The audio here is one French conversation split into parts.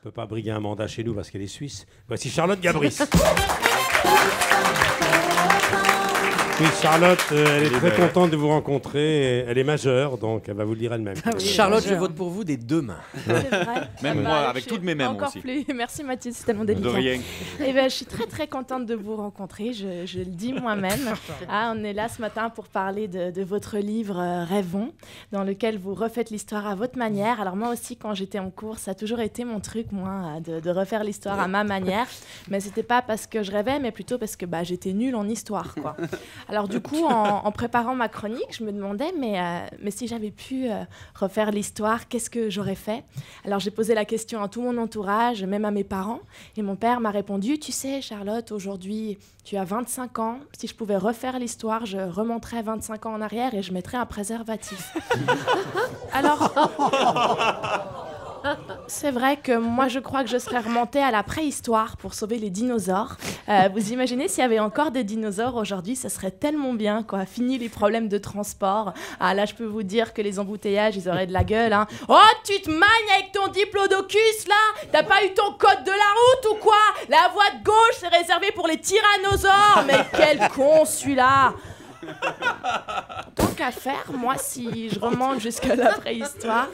peut pas briguer un mandat chez nous parce qu'elle est suisse. Voici Charlotte Gabris. Oui, Charlotte, elle est très contente de vous rencontrer. Elle est majeure, donc elle va vous le dire elle-même. Ah oui, Charlotte, je vote pour vous des deux mains. C'est vrai. Même moi, avec toutes mes mains encore aussi. Plus. Merci Mathilde, c'est tellement délicat. De rien. Eh ben, je suis très très contente de vous rencontrer, je le dis moi-même. Ah, on est là ce matin pour parler de votre livre Rêvons, dans lequel vous refaites l'histoire à votre manière. Alors moi aussi, quand j'étais en cours, ça a toujours été mon truc, moi, de refaire l'histoire à ma manière. Mais c'était pas parce que je rêvais, mais plutôt parce que j'étais nulle en histoire, quoi. Alors du coup, en préparant ma chronique, je me demandais, mais si j'avais pu refaire l'histoire, qu'est-ce que j'aurais fait? Alors j'ai posé la question à tout mon entourage, même à mes parents, et mon père m'a répondu, tu sais Charlotte, aujourd'hui tu as 25 ans, si je pouvais refaire l'histoire, je remonterais 25 ans en arrière et je mettrais un préservatif. Alors... C'est vrai que moi, je crois que je serais remontée à la préhistoire pour sauver les dinosaures. Vous imaginez s'il y avait encore des dinosaures aujourd'hui, ça serait tellement bien, quoi. Fini les problèmes de transport. Ah là, je peux vous dire que les embouteillages, ils auraient de la gueule, hein. Oh, tu te magnes avec ton diplodocus, là? T'as pas eu ton code de la route ou quoi? La voie de gauche, c'est réservé pour les tyrannosaures. Mais quel con, celui-là! Tant qu'à faire, moi, si je remonte jusqu'à la préhistoire,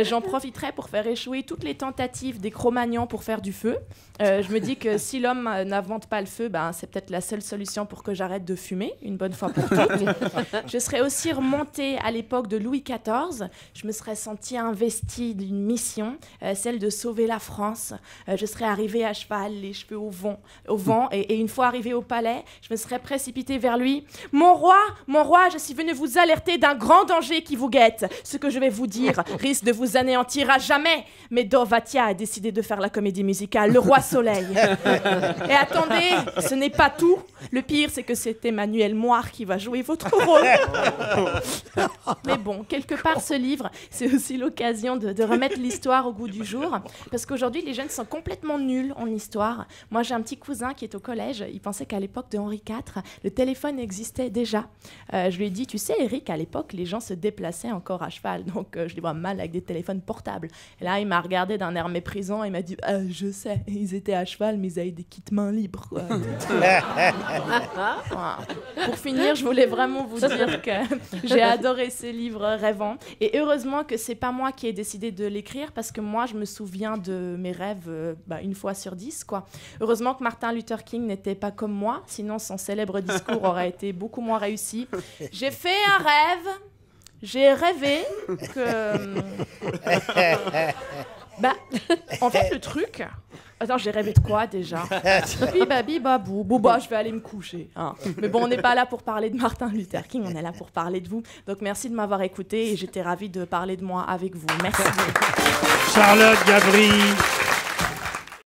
j'en profiterai pour faire échouer toutes les tentatives des Cro-Magnons pour faire du feu. Je me dis que si l'homme n'invente pas le feu, c'est peut-être la seule solution pour que j'arrête de fumer, une bonne fois pour toutes. Je serais aussi remontée à l'époque de Louis XIV. Je me serais sentie investie d'une mission, celle de sauver la France. Je serais arrivée à cheval, les cheveux au vent, et une fois arrivée au palais, je me serais précipitée vers lui. Mon roi, je suis venue vous alerter d'un grand danger qui vous guette. Ce que je vais vous dire risque de vous anéantir à jamais. Mais Dorvatia a décidé de faire la comédie musicale Le Roi Soleil. Et attendez, ce n'est pas tout. Le pire, c'est que c'est Emmanuel Moire qui va jouer votre rôle. Mais bon, quelque part, ce livre, c'est aussi l'occasion de remettre l'histoire au goût du jour. Parce qu'aujourd'hui, les jeunes sont complètement nuls en histoire. Moi, j'ai un petit cousin qui est au collège. Il pensait qu'à l'époque de Henri IV, le téléphone existait déjà. Je lui ai dit, tu sais, Eric, à l'époque, les gens se déplaçaient encore à cheval. Donc, je les vois mal avec des téléphones portables. Et là, il m'a regardé d'un air méprisant et m'a dit, je sais, ils étaient à cheval, mais ils avaient des kits mains libres, quoi. Voilà. Pour finir, je voulais vraiment vous dire que j'ai adoré ces livres rêvants. Et heureusement que c'est pas moi qui ai décidé de l'écrire, parce que moi, je me souviens de mes rêves une fois sur 10, quoi. Heureusement que Martin Luther King n'était pas comme moi, sinon son célèbre discours aurait été beaucoup moins réussi. J'ai fait un rêve, j'ai rêvé que... en fait, le truc... Attends, j'ai rêvé de quoi déjà? Bibabibabou, je vais aller me coucher. Hein. Mais bon, on n'est pas là pour parler de Martin Luther King, on est là pour parler de vous. Donc merci de m'avoir écouté et j'étais ravie de parler de moi avec vous. Merci. Charlotte Gabris.